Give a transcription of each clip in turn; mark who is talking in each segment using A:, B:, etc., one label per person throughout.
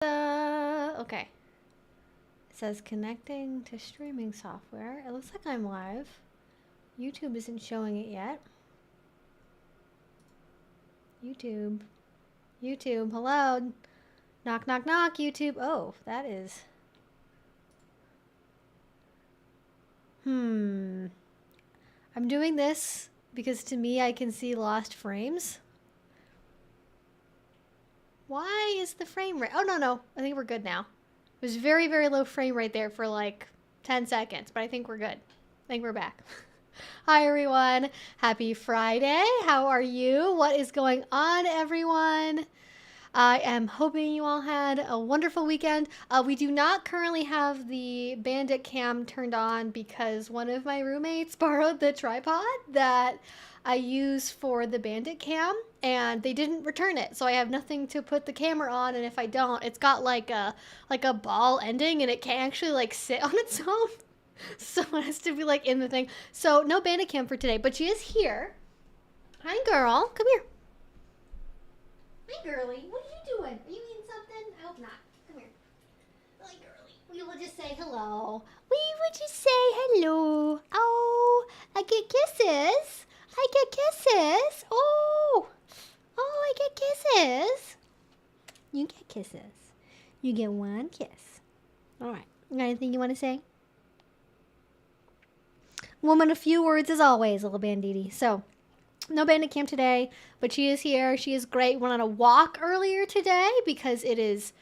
A: Okay. It says connecting to streaming software. It looks like I'm live. YouTube isn't showing it yet. YouTube. YouTube, hello. Knock, knock, knock, YouTube. Oh, that is... I'm doing this because to me I can see lost frames. Why is the frame rate? Oh, no. I think we're good now. It was very, very low frame rate there for like 10 seconds, but I think we're good. I think we're back. Hi, everyone. Happy Friday. How are you? What is going on, everyone? I am hoping you all had a wonderful weekend. We do not currently have the Bandit cam turned on because one of my roommates borrowed the tripod that I use for the Bandit cam and they didn't return it. So I have nothing to put the camera on, and if I don't, it's got like a ball ending and it can't actually like sit on its own. So it has to be like in the thing. So no Bandit cam for today, but she is here. Hi, girl. Come here. Hi, girly. What are you doing? Are you eating something? I hope not. Come here. Hi, girly. We will just say hello. We will just say hello. Oh, I get kisses. I get kisses. Oh, I get kisses. You get kisses. You get one kiss. All right. Got anything you want to say? Woman, a few words as always, little banditi. So, no Bandit cam today, but she is here. She is great. Went on a walk earlier today because it is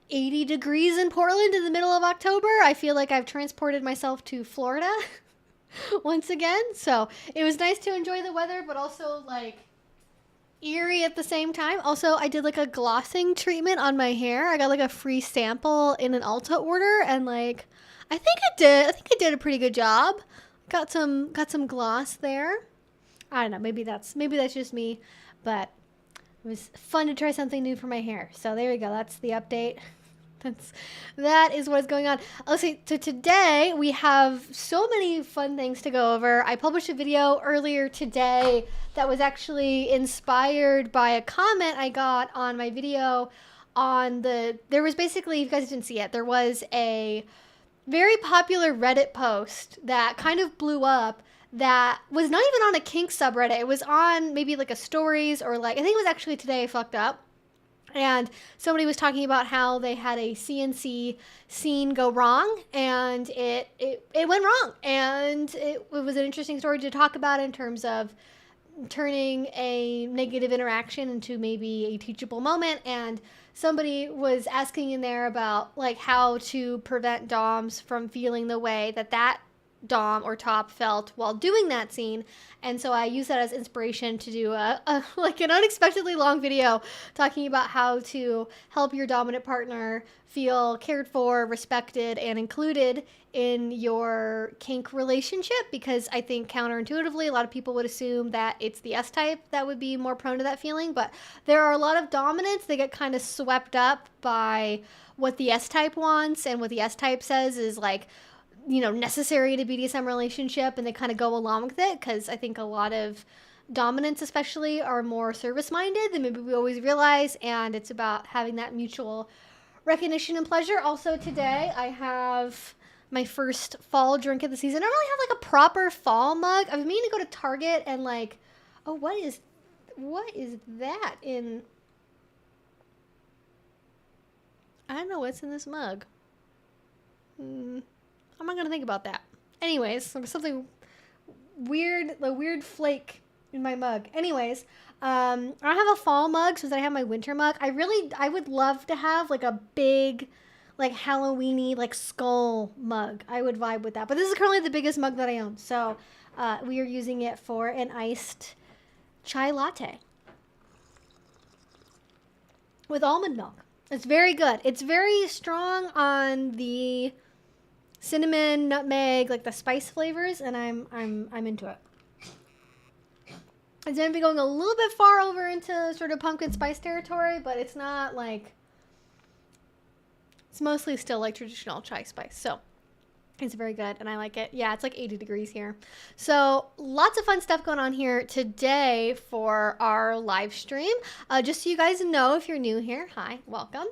A: 80 degrees in Portland in the middle of October. I feel like I've transported myself to Florida once again. So it was nice to enjoy the weather, but also like eerie at the same time. Also, I did like a glossing treatment on my hair. I got like a free sample in an Ulta order, and like I think I did a pretty good job. Got some gloss there. I don't know, maybe that's just me, but it was fun to try something new for my hair. So there we go. That's the update. That is what is going on. Let's see. So today we have so many fun things to go over. I published a video earlier today that was actually inspired by a comment I got on my video on there was basically, if you guys didn't see it, there was a very popular Reddit post that kind of blew up that was not even on a kink subreddit. It was on maybe like a stories, or like, I think it was actually Today I Fucked Up. And somebody was talking about how they had a CNC scene go wrong, and it went wrong. And it was an interesting story to talk about in terms of turning a negative interaction into maybe a teachable moment. And somebody was asking in there about like how to prevent DOMs from feeling the way that Dom or top felt while doing that scene. And so I used that as inspiration to do like an unexpectedly long video talking about how to help your dominant partner feel cared for, respected, and included in your kink relationship, because I think counterintuitively a lot of people would assume that it's the S-type that would be more prone to that feeling, but there are a lot of dominants that get kind of swept up by what the S-type wants, and what the S-type says is like, you know, necessary to BDSM relationship, and they kind of go along with it, because I think a lot of dominants especially are more service-minded than maybe we always realize, and it's about having that mutual recognition and pleasure. Also today I have my first fall drink of the season. I don't really have like a proper fall mug. I've been meaning to go to Target and like, oh, what is that in, I don't know what's in this mug. I'm not gonna think about that. Anyways, there was something weird, a weird flake in my mug. Anyways, I don't have a fall mug, so I have my winter mug. I would love to have like a big, like Halloween-y, like skull mug. I would vibe with that. But this is currently the biggest mug that I own. So we are using it for an iced chai latte with almond milk. It's very good. It's very strong on the cinnamon, nutmeg, like the spice flavors, and I'm into it. It's going to be going a little bit far over into sort of pumpkin spice territory, but it's not like, it's mostly still like traditional chai spice. So It's very good, and I like it. Yeah, it's like 80 degrees here. So lots of fun stuff going on here today for our live stream. Just so you guys know, if you're new here, hi, welcome.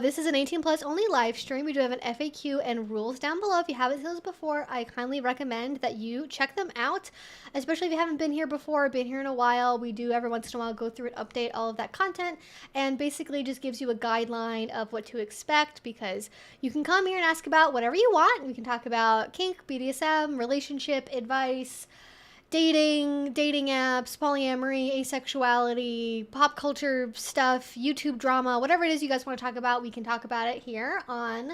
A: This is an 18 plus only live stream. We do have an FAQ and rules down below. If you haven't seen those before, I kindly recommend that you check them out, especially if you haven't been here before, been here in a while. We do every once in a while go through and update all of that content, and basically just gives you a guideline of what to expect, because you can come here and ask about whatever you want. We can talk about kink, BDSM, relationship advice, dating apps, polyamory, asexuality, pop culture stuff, YouTube drama, whatever it is you guys want to talk about, we can talk about it here on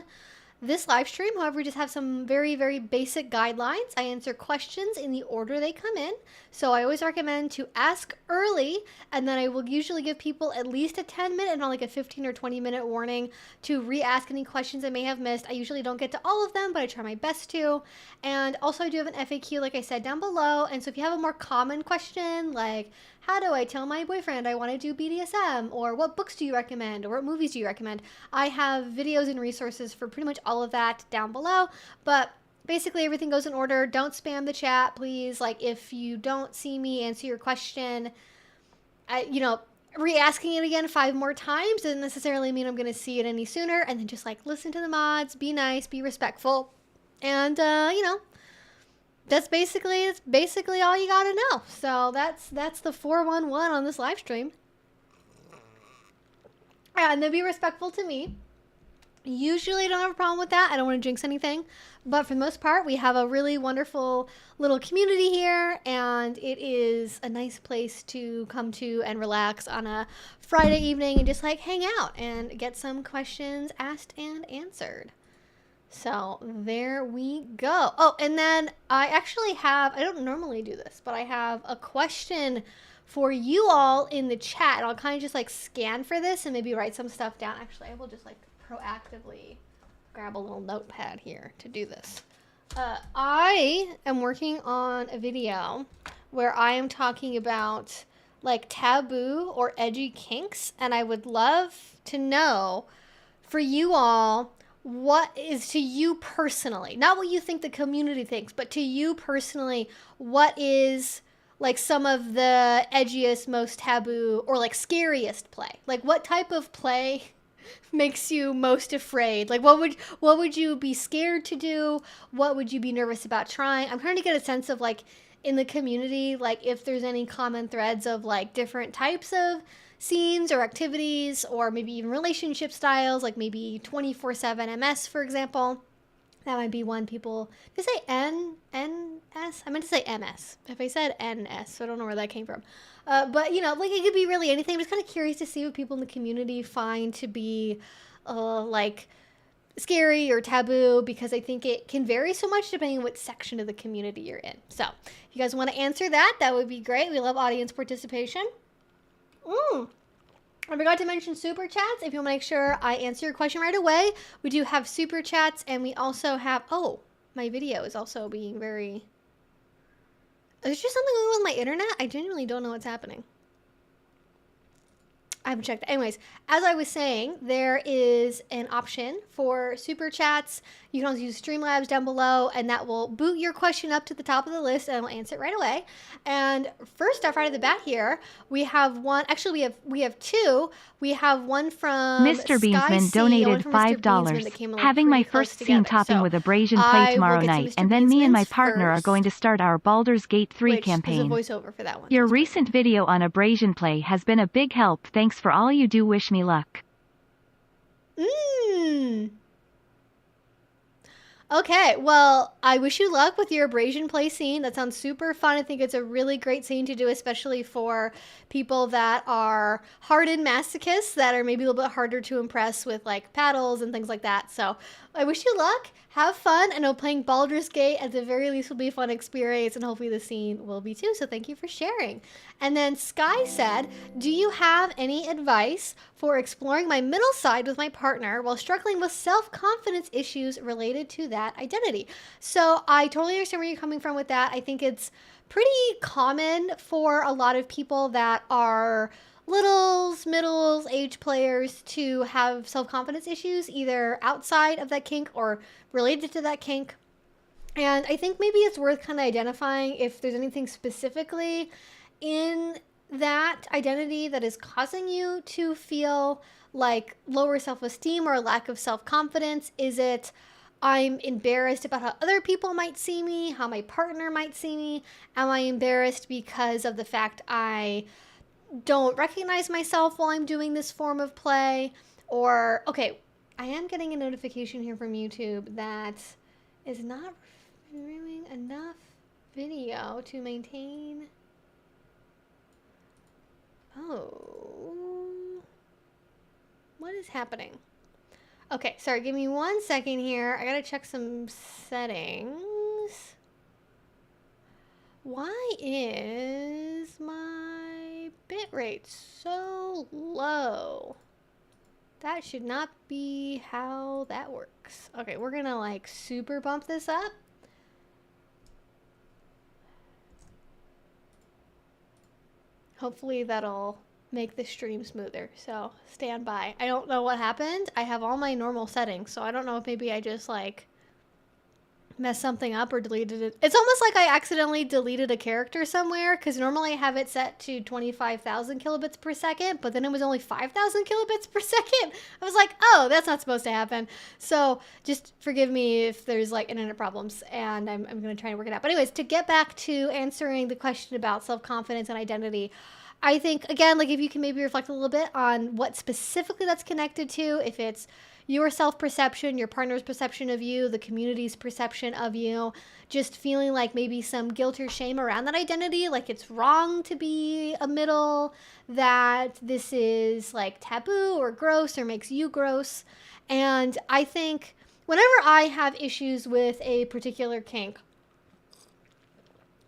A: this live stream. However, we just have some very, very basic guidelines. I answer questions in the order they come in. So I always recommend to ask early, and then I will usually give people at least a 10-minute and not like a 15 or 20-minute warning to re-ask any questions I may have missed. I usually don't get to all of them, but I try my best to. And also I do have an FAQ, like I said, down below. And so if you have a more common question, like, how do I tell my boyfriend I want to do BDSM? Or what books do you recommend? Or what movies do you recommend? I have videos and resources for pretty much all of that down below. But basically everything goes in order. Don't spam the chat, please. Like, if you don't see me answer your question, re-asking it again 5 more times doesn't necessarily mean I'm going to see it any sooner. And then just like listen to the mods, be nice, be respectful. And, that's basically all you gotta know. So that's the 411 on this live stream. And then be respectful to me. Usually don't have a problem with that. I don't want to jinx anything. But for the most part, we have a really wonderful little community here, and it is a nice place to come to and relax on a Friday evening and just like hang out and get some questions asked and answered. So there we go. Oh, and then I actually have, I don't normally do this, but I have a question for you all in the chat. And I'll kind of just like scan for this and maybe write some stuff down. Actually, I will just like proactively grab a little notepad here to do this. I am working on a video where I am talking about like taboo or edgy kinks. And I would love to know for you all, what is to you personally, not what you think the community thinks, but to you personally, what is like some of the edgiest, most taboo, or like scariest play? Like what type of play makes you most afraid? Like what would you be scared to do? What would you be nervous about trying? I'm trying to get a sense of like in the community, like if there's any common threads of like different types of scenes or activities, or maybe even relationship styles, like maybe 24/7 MS, for example. That might be one. People, did I say NS? I meant to say MS. If I said NS, so I don't know where that came from. But you know, like it could be really anything. I'm just kind of curious to see what people in the community find to be like scary or taboo, because I think it can vary so much depending on what section of the community you're in. So if you guys want to answer that, that would be great. We love audience participation. I forgot to mention super chats. If you want to make sure I answer your question right away, we do have super chats, and we also have, oh, my video is also being very, is just something going on with my internet? I genuinely don't know what's happening. I haven't checked. Anyways, as I was saying, there is an option for super chats. You can also use Streamlabs down below, and that will boot your question up to the top of the list, and I will answer it right away. And first off, right at the bat here, we have one. Actually, we have two. We have one from
B: Mr. Beansman donated $5. Having my first scene topping with abrasion play tomorrow night, and then me and my partner are going to start our Baldur's Gate 3 campaign.
A: There's a voiceover for that one.
B: Your recent video on abrasion play has been a big help. Thanks for all you do. Wish me luck.
A: Okay, well, I wish you luck with your abrasion play scene. That sounds super fun. I think it's a really great scene to do, especially for people that are hardened masochists that are maybe a little bit harder to impress with like paddles and things like that. So I wish you luck. Have fun. I know playing Baldur's Gate at the very least will be a fun experience, and hopefully the scene will be too. So thank you for sharing. And then Sky said, do you have any advice for exploring my middle side with my partner while struggling with self-confidence issues related to that identity? So I totally understand where you're coming from with that. I think it's pretty common for a lot of people that are littles, middles, age players to have self-confidence issues either outside of that kink or related to that kink. And I think maybe it's worth kind of identifying if there's anything specifically in that identity that is causing you to feel like lower self-esteem or lack of self-confidence. Is it, I'm embarrassed about how other people might see me, how my partner might see me? Am I embarrassed because of the fact I don't recognize myself while I'm doing this form of play? Or, okay, I am getting a notification here from YouTube that is not viewing enough video to maintain. Oh, what is happening? Okay, sorry, give me 1 second here. I gotta check some settings. Why is my bitrate so low? That should not be how that works. Okay, we're gonna like super bump this up. Hopefully that'll make the stream smoother, so stand by. I don't know what happened. I have all my normal settings, so I don't know if maybe I just like messed something up or deleted it. It's almost like I accidentally deleted a character somewhere, because normally I have it set to 25,000 kilobits per second, but then it was only 5,000 kilobits per second. I was like, oh, that's not supposed to happen. So just forgive me if there's like internet problems, and I'm going to try and work it out. But anyways, to get back to answering the question about self-confidence and identity, I think, again, like if you can maybe reflect a little bit on what specifically that's connected to, if it's your self-perception, your partner's perception of you, the community's perception of you, just feeling like maybe some guilt or shame around that identity, like it's wrong to be a middle, that this is like taboo or gross or makes you gross. And I think whenever I have issues with a particular kink,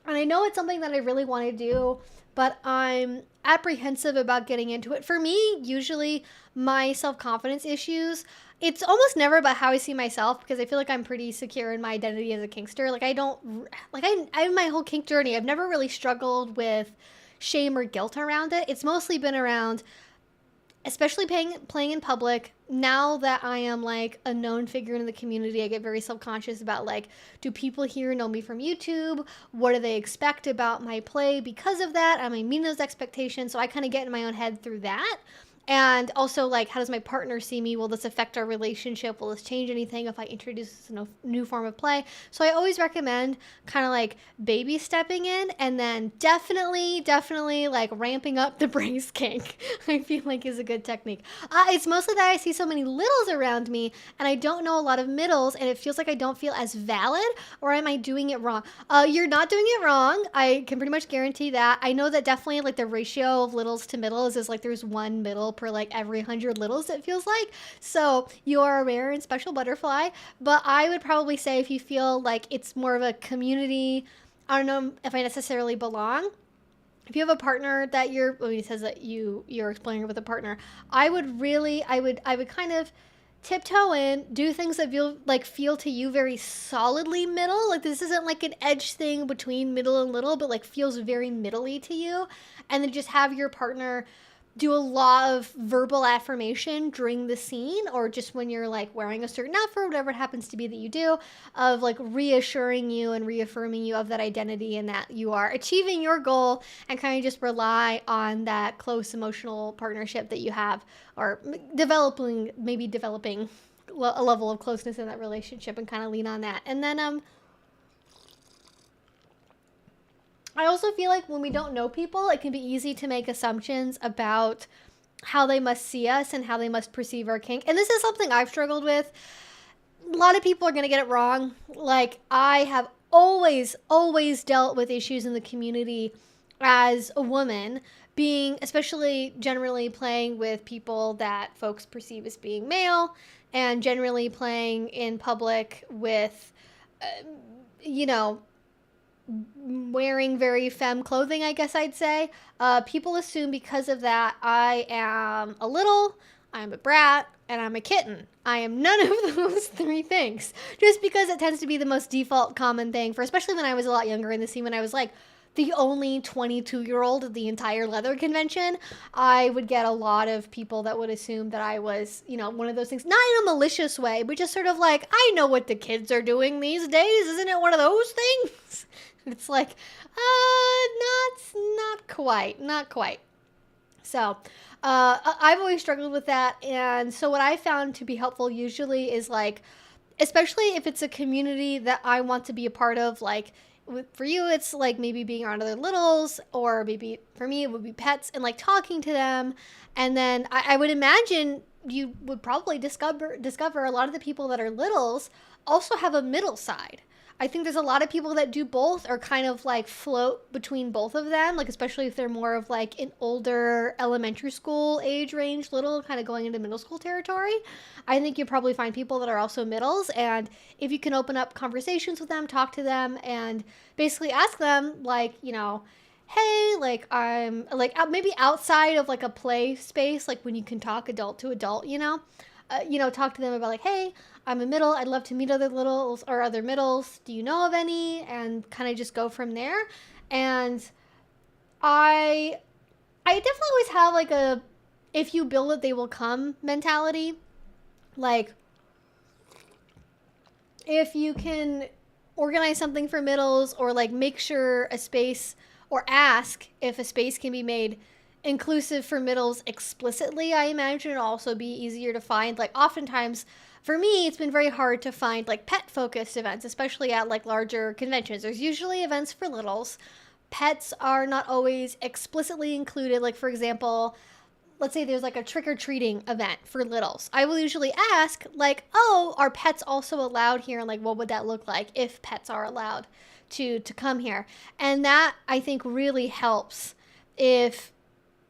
A: and I know it's something that I really want to do, but I'm apprehensive about getting into it. For me, usually my self-confidence issues, it's almost never about how I see myself, because I feel like I'm pretty secure in my identity as a kinkster. Like I have my whole kink journey, I've never really struggled with shame or guilt around it. It's mostly been around, especially playing in public. Now that I am like a known figure in the community, I get very self-conscious about like, do people here know me from YouTube? What do they expect about my play because of that? Am I meeting those expectations? So I kind of get in my own head through that. And also, like, how does my partner see me? Will this affect our relationship? Will this change anything if I introduce a new form of play? So I always recommend kind of like baby stepping in, and then definitely like ramping up the brace kink. I feel like is a good technique. It's mostly that I see so many littles around me, and I don't know a lot of middles, and it feels like I don't feel as valid. Or am I doing it wrong? You're not doing it wrong. I can pretty much guarantee that. I know that definitely like the ratio of littles to middles is like there's one middle per like every 100 littles, it feels like. So you are a rare and special butterfly. But I would probably say if you feel like it's more of a community, I don't know if I necessarily belong. If you have a partner that it says that you're exploring with a partner, I would kind of tiptoe in, do things that feel to you very solidly middle. Like this isn't like an edge thing between middle and little, but like feels very middle-y to you. And then just have your partner do a lot of verbal affirmation during the scene, or just when you're like wearing a certain outfit, whatever it happens to be that you do, of like reassuring you and reaffirming you of that identity and that you are achieving your goal, and kind of just rely on that close emotional partnership that you have, or developing a level of closeness in that relationship, and kind of lean on that. And then I also feel like when we don't know people, it can be easy to make assumptions about how they must see us and how they must perceive our kink. And this is something I've struggled with. A lot of people are going to get it wrong. Like, I have always dealt with issues in the community as a woman, especially generally playing with people that folks perceive as being male, and generally playing in public with, wearing very femme clothing, I guess I'd say. People assume because of that I am a little, I'm a brat, and I'm a kitten. I am none of those three things. Just because it tends to be the most default common thing for, especially when I was a lot younger in the scene, when I was like the only 22-year-old at the entire leather convention, I would get a lot of people that would assume that I was, you know, one of those things, not in a malicious way, but just sort of like, I know what the kids are doing these days. Isn't it one of those things? It's like, not quite. So, I've always struggled with that. And so what I found to be helpful usually is like, especially if it's a community that I want to be a part of, like for you, it's like maybe being around other littles, or maybe for me, it would be pets and like talking to them. And then I would imagine you would probably discover a lot of the people that are littles also have a middle side. I think there's a lot of people that do both, or kind of like float between both of them, like especially if they're more of like an older elementary school age range little, kind of going into middle school territory. I think you probably find people that are also middles, and if you can open up conversations with them, talk to them, and basically ask them like, you know, hey, like I'm like maybe outside of like a play space, like when you can talk adult to adult, you know, talk to them about like, hey, I'm a middle. I'd love to meet other littles or other middles. Do you know of any? And kind of just go from there. And I definitely always have like a, if you build it, they will come mentality. Like, if you can organize something for middles, or like make sure a space, or ask if a space can be made inclusive for middles explicitly, I imagine it'll also be easier to find. Like oftentimes for me, it's been very hard to find like pet focused events, especially at like larger conventions. There's usually events for littles. Pets are not always explicitly included. Like for example, let's say there's like a trick-or-treating event for littles. I will usually ask like, oh, are pets also allowed here? And like, what would that look like if pets are allowed to come here? And that I think really helps if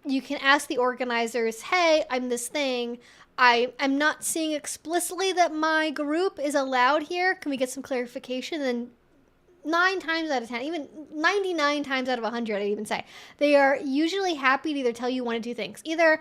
A: you can ask the organizers, hey, I'm this thing. I'm not seeing explicitly that my group is allowed here. Can we get some clarification? And 9 times out of 10, even 99 times out of 100, I'd even say, they are usually happy to either tell you one of two things. Either,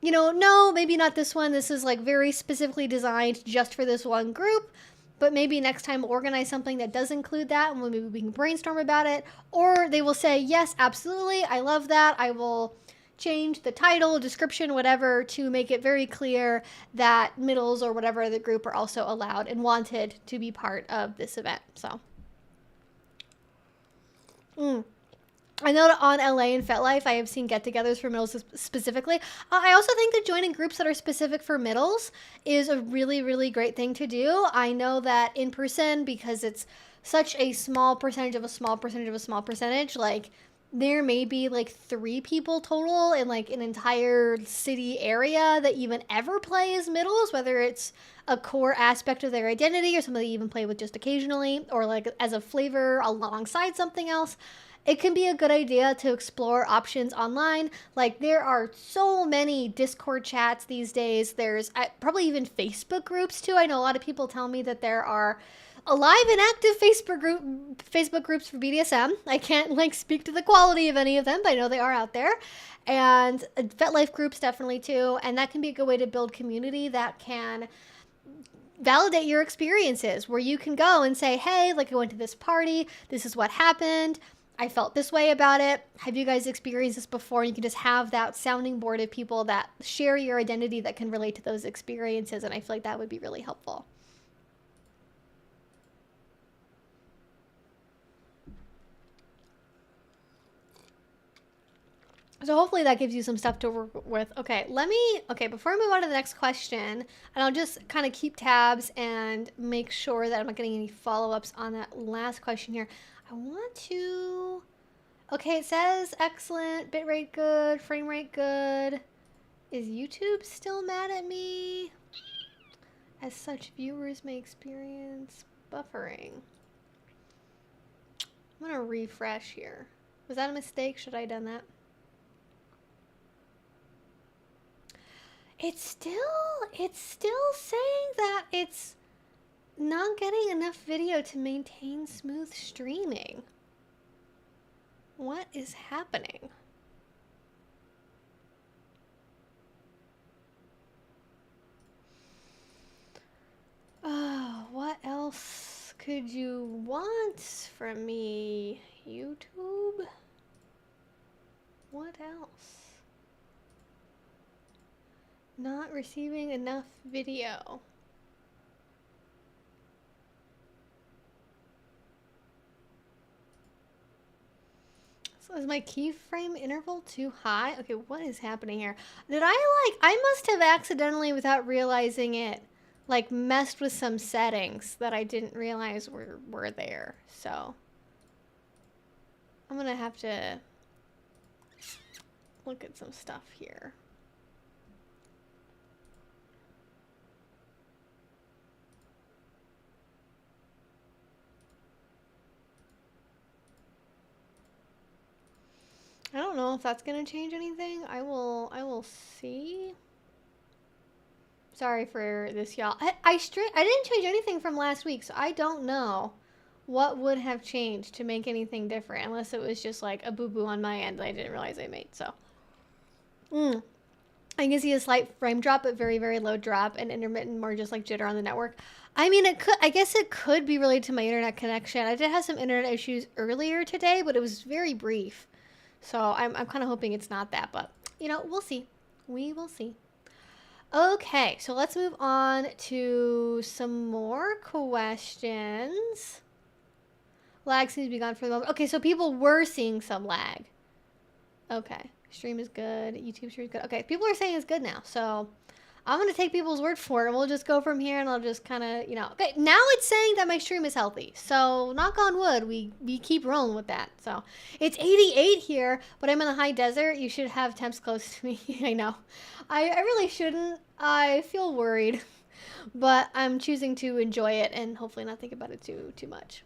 A: you know, no, maybe not this one. This is like very specifically designed just for this one group. But maybe next time we'll organize something that does include that, and maybe we can brainstorm about it. Or they will say, yes, absolutely. I love that. I will change the title, description, whatever, to make it very clear that middles or whatever the group are also allowed and wanted to be part of this event. So, I know that on LA and FetLife, I have seen get-togethers for middles specifically. I also think that joining groups that are specific for middles is a really, really great thing to do. I know that in person, because it's such a small percentage of a small percentage of a small percentage, like there may be like 3 people total in like an entire city area that even ever play as middles, whether it's a core aspect of their identity or something they even play with just occasionally, or like as a flavor alongside something else. It can be a good idea to explore options online. Like there are so many Discord chats these days. There's probably even Facebook groups too. I know a lot of people tell me that there are alive and active Facebook groups for BDSM. I can't like speak to the quality of any of them, but I know they are out there. And FetLife groups definitely too. And that can be a good way to build community that can validate your experiences, where you can go and say, hey, like I went to this party, this is what happened, I felt this way about it. Have you guys experienced this before? And you can just have that sounding board of people that share your identity that can relate to those experiences. And I feel like that would be really helpful. So hopefully that gives you some stuff to work with. Okay, before I move on to the next question, and I'll just kind of keep tabs and make sure that I'm not getting any follow-ups on that last question here. I want to, okay, it says excellent, bitrate good, frame rate good. Is YouTube still mad at me? As such, viewers may experience buffering. I'm gonna refresh here. Was that a mistake? Should I have done that? It's still saying that it's not getting enough video to maintain smooth streaming. What is happening? Oh, what else could you want from me, YouTube? What else? Not receiving enough video. So is my keyframe interval too high? Okay, what is happening here? I must have accidentally, without realizing it, like messed with some settings that I didn't realize were there. So I'm gonna have to look at some stuff here. I don't know if that's gonna change anything. I will see. Sorry for this, y'all. I didn't change anything from last week, so I don't know what would have changed to make anything different, unless it was just like a boo-boo on my end that I didn't realize I made, so. I can see a slight frame drop, but very, very low drop, and intermittent, more just like jitter on the network. I mean, I guess it could be related to my internet connection. I did have some internet issues earlier today, but it was very brief. So I'm kind of hoping it's not that, but, you know, we'll see. We will see. Okay, so let's move on to some more questions. Lag seems to be gone for the moment. Okay, so people were seeing some lag. Okay, stream is good. YouTube stream is good. Okay, people are saying it's good now, so I'm going to take people's word for it, and we'll just go from here, and I'll just kind of, you know. Okay, now it's saying that my stream is healthy. So, knock on wood, we keep rolling with that. So, it's 88 here, but I'm in the high desert. You should have temps close to me. I know. I really shouldn't. I feel worried. But I'm choosing to enjoy it and hopefully not think about it too much.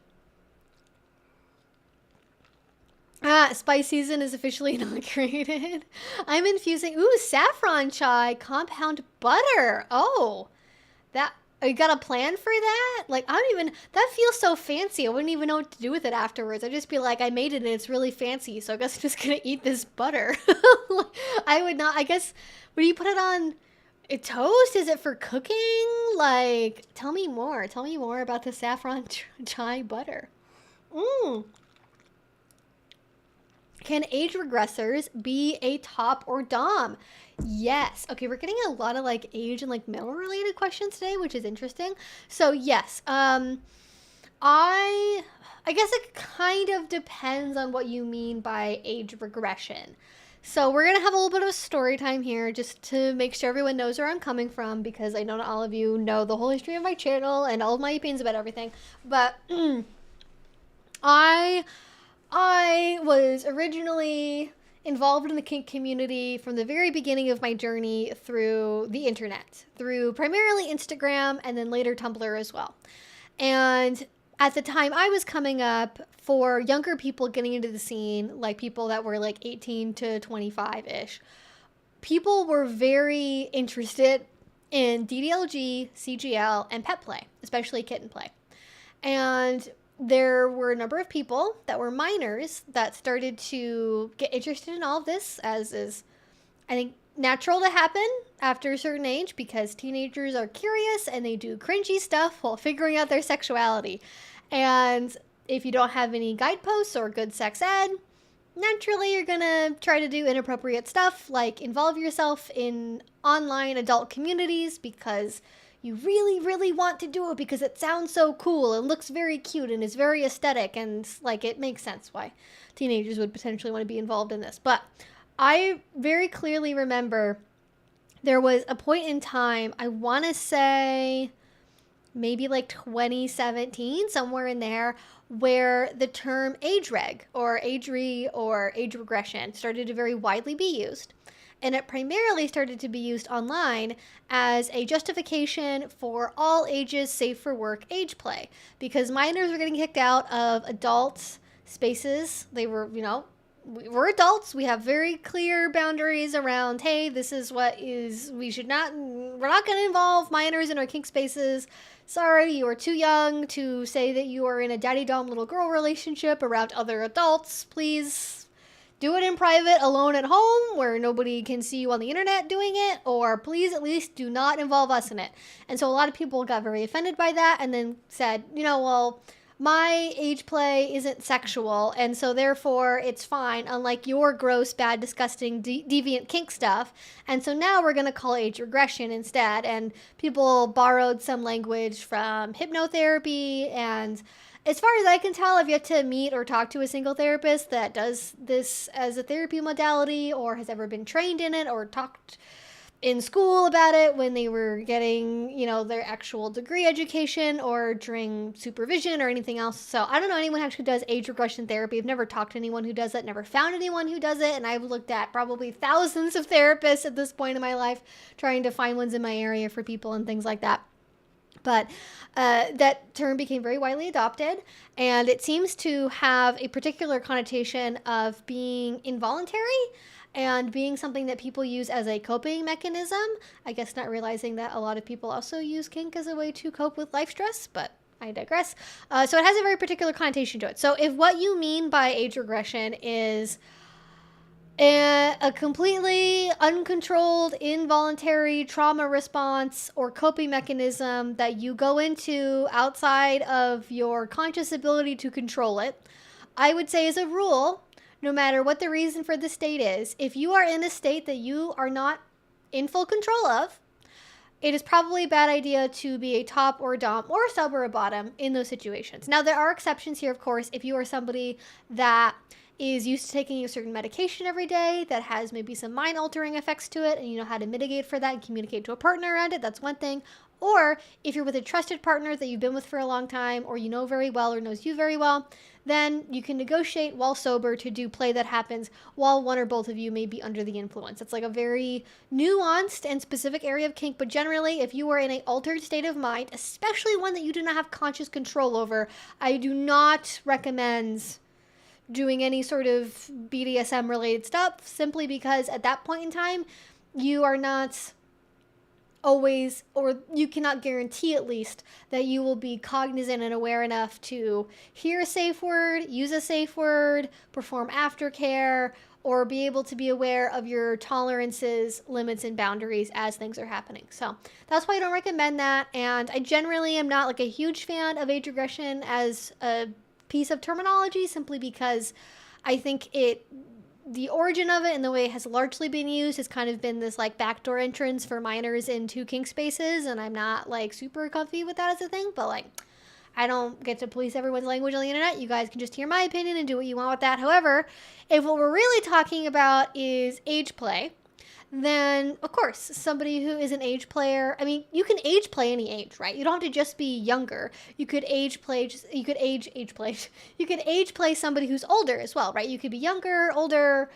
A: Spice season is officially inaugurated. I'm infusing, saffron chai compound butter. Oh, you got a plan for that? Like, that feels so fancy. I wouldn't even know what to do with it afterwards. I'd just be like, I made it and it's really fancy, so I guess I'm just gonna eat this butter. I would not, I guess, would you put it on a toast? Is it for cooking? Like, tell me more. Tell me more about the saffron chai butter. Can age regressors be a top or dom? Yes. Okay, we're getting a lot of like age and like male related questions today, which is interesting. So yes, I guess it kind of depends on what you mean by age regression. So we're going to have a little bit of a story time here just to make sure everyone knows where I'm coming from, because I know not all of you know the whole history of my channel and all of my opinions about everything. But I was originally involved in the kink community from the very beginning of my journey through the internet, through primarily Instagram and then later Tumblr as well. And at the time I was coming up, for younger people getting into the scene, like people that were like 18 to 25-ish, people were very interested in DDLG, CGL, and pet play, especially kitten play. And there were a number of people that were minors that started to get interested in all of this, as is, I think, natural to happen after a certain age, because teenagers are curious and they do cringy stuff while figuring out their sexuality. And if you don't have any guideposts or good sex ed, naturally you're gonna try to do inappropriate stuff, like involve yourself in online adult communities because you really, really want to do it because it sounds so cool and looks very cute and is very aesthetic, and like it makes sense why teenagers would potentially want to be involved in this. But I very clearly remember there was a point in time, I want to say maybe like 2017, somewhere in there, where the term age reg or age regression started to very widely be used. And it primarily started to be used online as a justification for all ages safe for work age play, because minors were getting kicked out of adult spaces. They were, we're adults. We have very clear boundaries around, hey, this is what is, we're not going to involve minors in our kink spaces. Sorry, you are too young to say that you are in a daddy dom little girl relationship around other adults. Please do it in private, alone at home, where nobody can see you on the internet doing it, or please at least do not involve us in it. And so a lot of people got very offended by that and then said, well, my age play isn't sexual, and so therefore it's fine, unlike your gross, bad, disgusting, deviant kink stuff. And so now we're going to call age regression instead. And people borrowed some language from hypnotherapy, and as far as I can tell, I've yet to meet or talk to a single therapist that does this as a therapy modality or has ever been trained in it or talked in school about it when they were getting, you know, their actual degree education or during supervision or anything else. So I don't know anyone actually who does age regression therapy. I've never talked to anyone who does it, never found anyone who does it, and I've looked at probably thousands of therapists at this point in my life trying to find ones in my area for people and things like that. But that term became very widely adopted, and it seems to have a particular connotation of being involuntary and being something that people use as a coping mechanism. I guess not realizing that a lot of people also use kink as a way to cope with life stress, but I digress. So it has a very particular connotation to it. So if what you mean by age regression is a completely uncontrolled, involuntary trauma response or coping mechanism that you go into outside of your conscious ability to control it, I would say as a rule, no matter what the reason for the state is, if you are in a state that you are not in full control of, it is probably a bad idea to be a top or a dom or a sub or a bottom in those situations. Now, there are exceptions here, of course. If you are somebody that is used to taking a certain medication every day that has maybe some mind-altering effects to it and you know how to mitigate for that and communicate to a partner around it, that's one thing. Or if you're with a trusted partner that you've been with for a long time or you know very well or knows you very well, then you can negotiate while sober to do play that happens while one or both of you may be under the influence. It's like a very nuanced and specific area of kink, but generally, if you are in an altered state of mind, especially one that you do not have conscious control over, I do not recommend doing any sort of BDSM related stuff, simply because at that point in time, you are not always, or you cannot guarantee at least, that you will be cognizant and aware enough to hear a safe word, use a safe word, perform aftercare, or be able to be aware of your tolerances, limits, and boundaries as things are happening. So that's why I don't recommend that. And I generally am not like a huge fan of age regression as a piece of terminology, simply because I think the origin of it and the way it has largely been used has kind of been this like backdoor entrance for minors into kink spaces, and I'm not like super comfy with that as a thing, but like I don't get to police everyone's language on the internet. You guys can just hear my opinion and do what you want with that. However, if what we're really talking about is age play, then of course somebody who is an age player, I mean, you can age play any age, right? You don't have to just be younger. You could age play somebody who's older as well, right? You could be younger, older,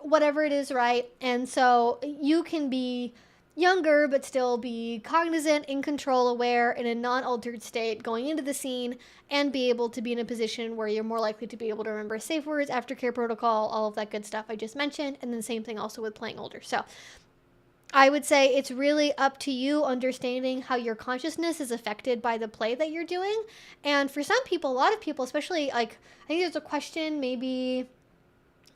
A: whatever it is, right? And so you can be younger but still be cognizant, in control, aware, in a non-altered state going into the scene, and be able to be in a position where you're more likely to be able to remember safe words, aftercare protocol, all of that good stuff I just mentioned. And then same thing also with playing older. So I would say it's really up to you understanding how your consciousness is affected by the play that you're doing. And for some people, a lot of people, especially like, I think there's a question maybe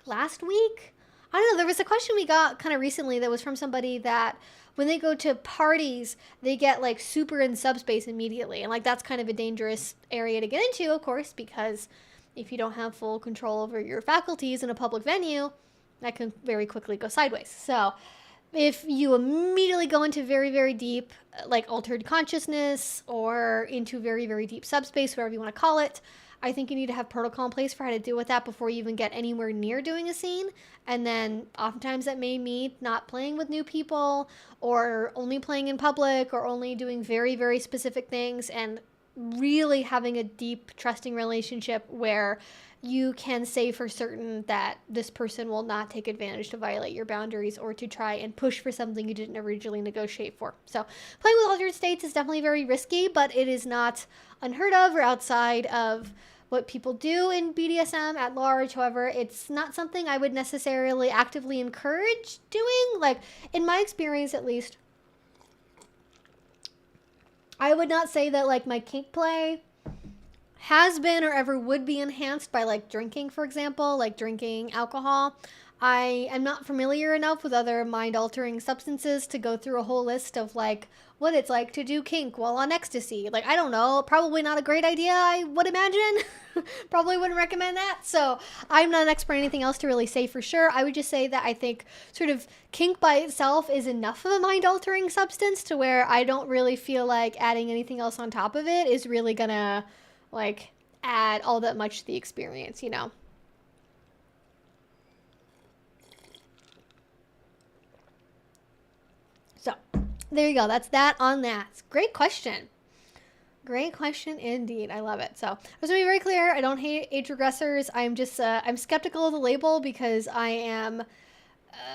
A: last week, I don't know, there was a question we got kind of recently that was from somebody that when they go to parties, they get like super in subspace immediately. And like that's kind of a dangerous area to get into, of course, because if you don't have full control over your faculties in a public venue, that can very quickly go sideways. So if you immediately go into very, very deep, like altered consciousness or into very, very deep subspace, whatever you want to call it, I think you need to have protocol in place for how to deal with that before you even get anywhere near doing a scene. And then oftentimes that may mean not playing with new people or only playing in public or only doing very, very specific things and really having a deep, trusting relationship where you can say for certain that this person will not take advantage to violate your boundaries or to try and push for something you didn't originally negotiate for. So playing with altered states is definitely very risky, but it is not unheard of or outside of what people do in BDSM at large. However, it's not something I would necessarily actively encourage doing. Like, in my experience at least, I would not say that like my kink play has been or ever would be enhanced by like drinking, for example, like drinking alcohol. I am not familiar enough with other mind-altering substances to go through a whole list of like what it's like to do kink while on ecstasy. Like, I don't know, probably not a great idea, I would imagine. Probably wouldn't recommend that. So I'm not an expert in anything else to really say for sure. I would just say that I think sort of kink by itself is enough of a mind-altering substance to where I don't really feel like adding anything else on top of it is really gonna like add all that much to the experience, you know? So there you go. That's that on that. Great question. Great question indeed. I love it. So I was going to be very clear. I don't hate age regressors. I'm just, I'm skeptical of the label because I am,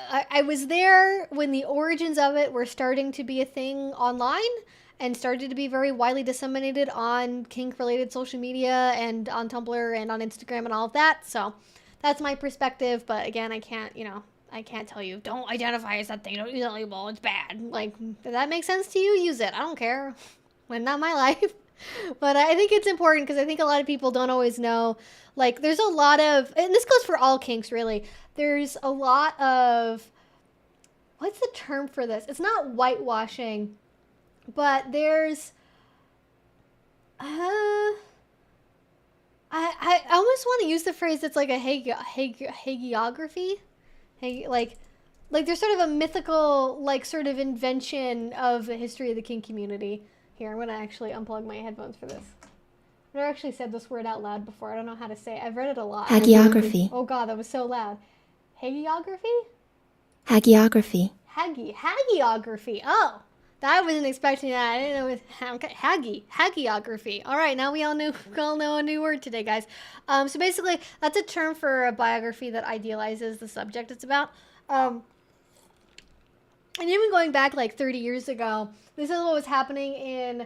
A: I was there when the origins of it were starting to be a thing online and started to be very widely disseminated on kink related social media and on Tumblr and on Instagram and all of that. So that's my perspective. But again, I can't, you know, I can't tell you, don't identify as that thing, don't use that label, it's bad. Like, if that makes sense to you, use it. I don't care. Well, not my life. But I think it's important because I think a lot of people don't always know. Like, there's a lot of, and this goes for all kinks, really. There's a lot of, what's the term for this? It's not whitewashing, but there's, I almost want to use the phrase that's like a hagiography. Like there's sort of a mythical, like, sort of invention of the history of the kink community. Here, I'm going to actually unplug my headphones for this. I've never actually said this word out loud before. I don't know how to say it. I've read it a lot.
C: Hagiography.
A: Oh, God, that was so loud. Hagiography?
C: Hagiography.
A: Hagiography. Oh, I wasn't expecting that. I didn't know it was hagiography. All right, now we all know a new word today, guys. So basically, that's a term for a biography that idealizes the subject it's about. And even going back like 30 years ago, this is what was happening in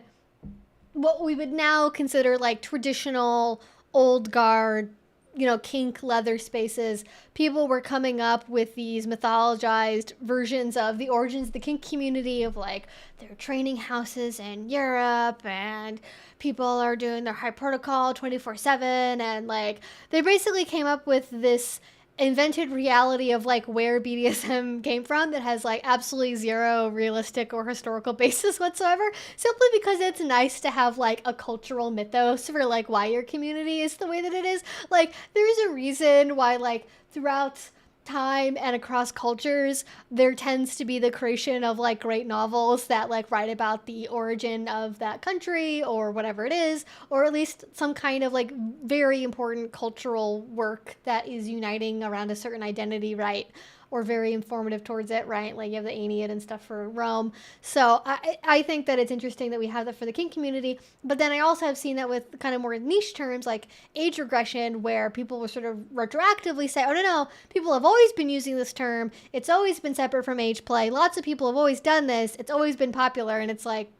A: what we would now consider like traditional old guard, you know, kink leather spaces. People were coming up with these mythologized versions of the origins of the kink community, of like their training houses in Europe, and people are doing their high protocol 24/7, and like they basically came up with this invented reality of like where BDSM came from that has like absolutely zero realistic or historical basis whatsoever, simply because it's nice to have like a cultural mythos for like why your community is the way that it is. Like, there's a reason why like throughout time and across cultures there tends to be the creation of like great novels that like write about the origin of that country or whatever it is, or at least some kind of like very important cultural work that is uniting around a certain identity, right? Or very informative towards it, right? Like you have the Aeneid and stuff for Rome. So I think that it's interesting that we have that for the kink community. But then I also have seen that with kind of more niche terms like age regression, where people will sort of retroactively say, oh, no, people have always been using this term. It's always been separate from age play. Lots of people have always done this. It's always been popular. And it's like,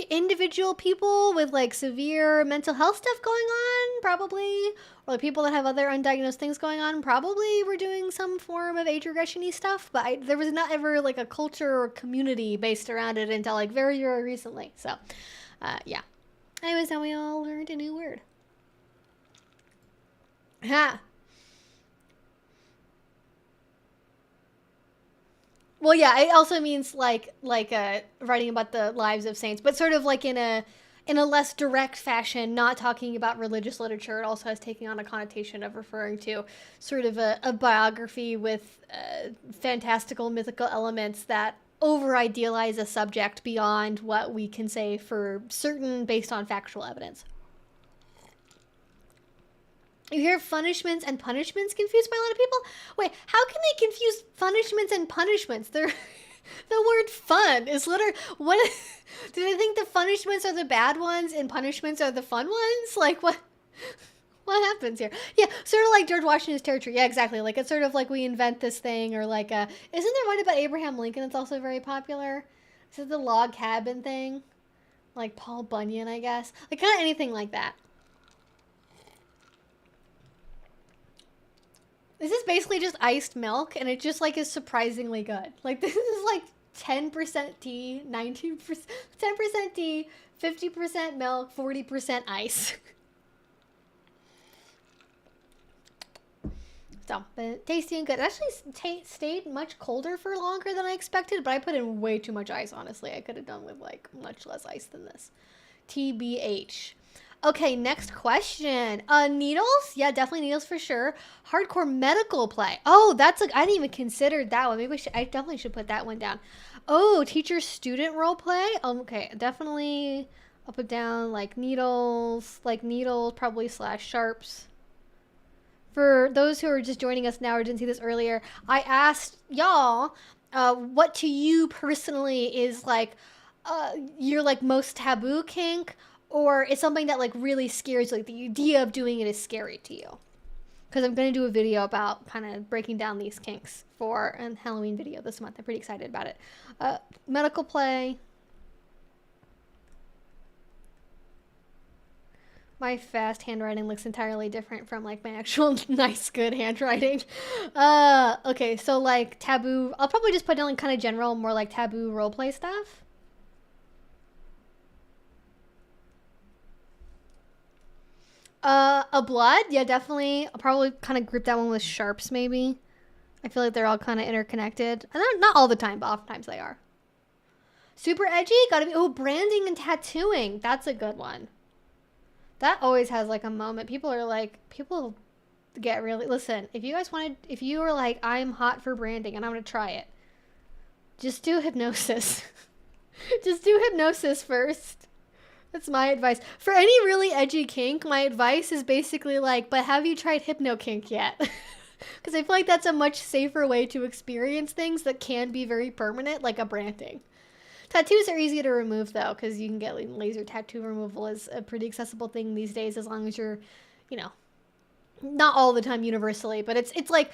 A: individual people with like severe mental health stuff going on, probably, or people that have other undiagnosed things going on, probably were doing some form of age regression-y stuff, but there was not ever like a culture or community based around it until like very, very recently. So, yeah. Anyways, now we all learned a new word. Ha! Well, yeah, it also means like writing about the lives of saints, but sort of like in a less direct fashion, not talking about religious literature. It also has taken on a connotation of referring to sort of a biography with fantastical, mythical elements that over-idealize a subject beyond what we can say for certain based on factual evidence. You hear punishments and punishments confused by a lot of people? Wait, how can they confuse punishments and punishments? They're the word fun is literally, what, do they think the punishments are the bad ones and punishments are the fun ones? Like, what happens here? Yeah, sort of like George Washington's territory. Yeah, exactly. Like, it's sort of like we invent this thing, or like, isn't there one about Abraham Lincoln that's also very popular? Is it the log cabin thing? Like Paul Bunyan, I guess. Like, kind of anything like that. This is basically just iced milk, and it just, like, is surprisingly good. Like, this is, like, 10% tea, 19%, 10% tea, 50% milk, 40% ice. So, but tasty and good. It actually stayed much colder for longer than I expected, but I put in way too much ice, honestly. I could have done with like much less ice than this. TBH. Okay, next question. Needles? Yeah, definitely needles for sure. Hardcore medical play. Oh, that's like, I didn't even consider that one. Maybe I definitely should put that one down. Oh, teacher-student role play? Okay, definitely up and down, like needles, probably / sharps. For those who are just joining us now or didn't see this earlier, I asked y'all what to you personally is like your like most taboo kink, or it's something that like really scares you, like the idea of doing it is scary to you. Because I'm going to do a video about kind of breaking down these kinks for a Halloween video this month. I'm pretty excited about it. Medical play. My fast handwriting looks entirely different from like my actual nice, good handwriting. Okay, so like taboo, I'll probably just put down like kind of general, more like taboo roleplay stuff. A blood, yeah, definitely. I'll probably kind of group that one with sharps, maybe. I feel like they're all kind of interconnected. And not all the time, but oftentimes they are. Super edgy, gotta be, oh, branding and tattooing. That's a good one. That always has like a moment. People get really, listen, if you were like, I'm hot for branding and I'm gonna try it, just do hypnosis. Just do hypnosis first. That's my advice. For any really edgy kink, my advice is basically like, but have you tried hypno kink yet? Because I feel like that's a much safer way to experience things that can be very permanent, like a branding. Tattoos are easy to remove though, because you can get like, laser tattoo removal is a pretty accessible thing these days, as long as you're, you know, not all the time universally, but it's like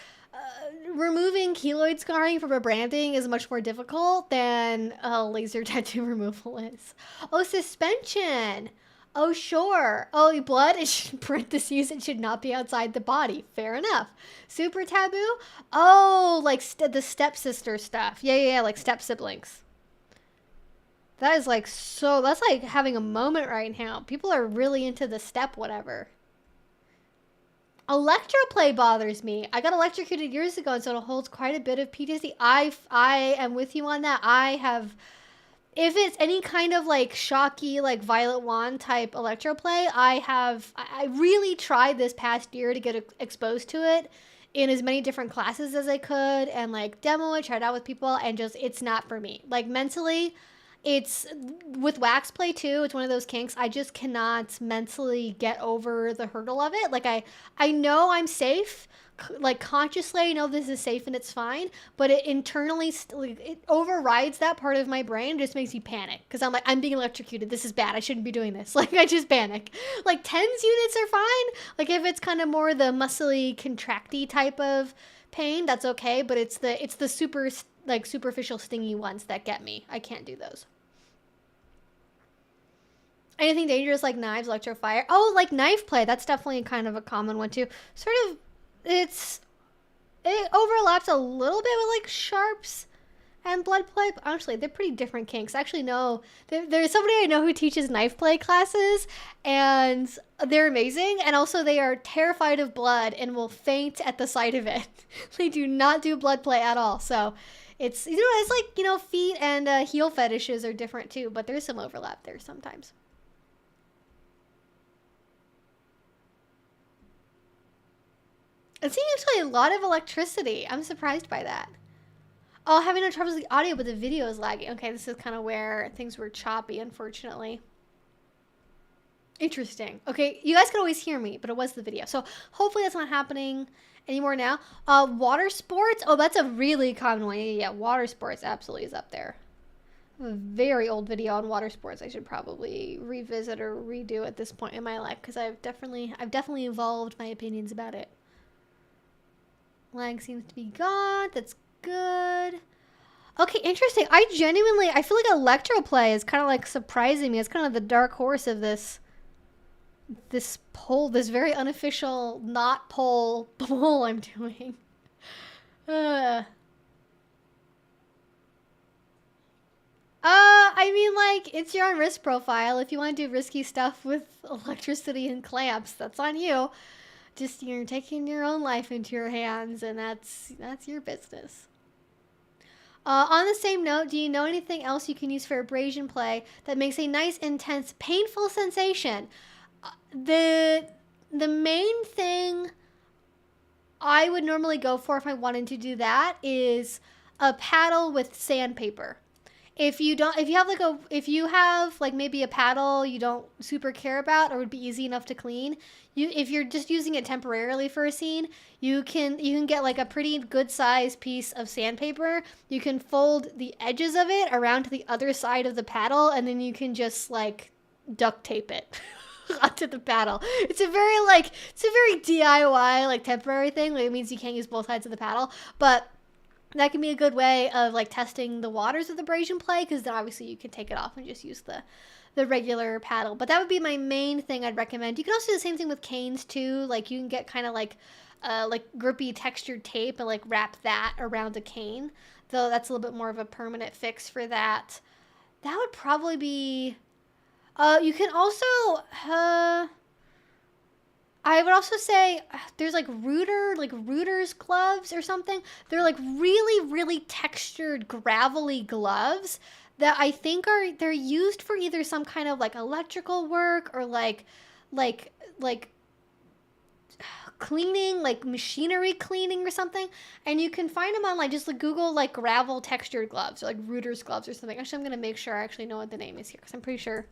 A: removing keloid scarring from a branding is much more difficult than laser tattoo removal is. Oh, suspension. Oh, sure. Oh, blood, parentheses, it should not be outside the body. Fair enough. Super taboo? Oh, like the stepsister stuff. Yeah, like step siblings. That is like that's like having a moment right now. People are really into the step whatever. Electroplay bothers me. I got electrocuted years ago, and so it holds quite a bit of PTSD. I am with you on that. If it's any kind of like shocky, like Violet Wand type electroplay, I really tried this past year to get exposed to it in as many different classes as I could, and like demo it, tried out with people, and just, it's not for me. Like mentally, it's with wax play too. It's one of those kinks. I just cannot mentally get over the hurdle of it. Like I know I'm safe, like consciously I know this is safe and it's fine, but it internally it overrides that part of my brain. It just makes me panic because I'm like, I'm being electrocuted. This is bad. I shouldn't be doing this. Like I just panic. Like TENS units are fine. Like if it's kind of more the muscly contracty type of pain, that's okay. But it's the super like superficial stingy ones that get me. I can't do those. Anything dangerous like knives, electrofire. Oh, like knife play. That's definitely kind of a common one too. Sort of, it overlaps a little bit with like sharps and blood play. But honestly, they're pretty different kinks. Actually, no, there's somebody I know who teaches knife play classes, and they're amazing. And also, they are terrified of blood and will faint at the sight of it. They do not do blood play at all. So it's, you know, it's like, you know, feet and heel fetishes are different too, but there's some overlap there sometimes. It seems actually a lot of electricity. I'm surprised by that. Oh, having no troubles with the audio, but the video is lagging. Okay, this is kind of where things were choppy, unfortunately. Interesting. Okay, you guys could always hear me, but it was the video. So hopefully that's not happening anymore now. Water sports. Oh, that's a really common one. Yeah, water sports absolutely is up there. A very old video on water sports I should probably revisit or redo at this point in my life, because I've definitely evolved my opinions about it. Lag seems to be gone. That's good. Okay, interesting. I feel like electroplay is kind of like surprising me. It's kind of the dark horse of this poll, this very unofficial not poll I'm doing. I mean, like, it's your own risk profile. If you want to do risky stuff with electricity and clamps, that's on you. just you're taking your own life into your hands, and that's your business. On the same note, do you know anything else you can use for abrasion play that makes a nice, intense, painful sensation? The main thing I would normally go for if I wanted to do that is a paddle with sandpaper. If you have like maybe a paddle you don't super care about or would be easy enough to clean, if you're just using it temporarily for a scene, you can get like a pretty good sized piece of sandpaper. You can fold the edges of it around to the other side of the paddle, and then you can just like duct tape it onto the paddle. It's a very DIY like temporary thing. Like, it means you can't use both sides of the paddle, but that can be a good way of like testing the waters of abrasion play, because then obviously you can take it off and just use the regular paddle. But that would be my main thing I'd recommend. You can also do the same thing with canes too. Like, you can get kind of like grippy textured tape and like wrap that around a cane, though that's a little bit more of a permanent fix for that. That would probably be you can also I would also say there's like Rooter's gloves or something. They're like really, really textured, gravelly gloves that I think they're used for either some kind of like electrical work or like cleaning, like machinery cleaning or something. And you can find them online. Just like Google like gravel textured gloves or like Rooter's gloves or something. Actually, I'm going to make sure I actually know what the name is here, because I'm pretty sure.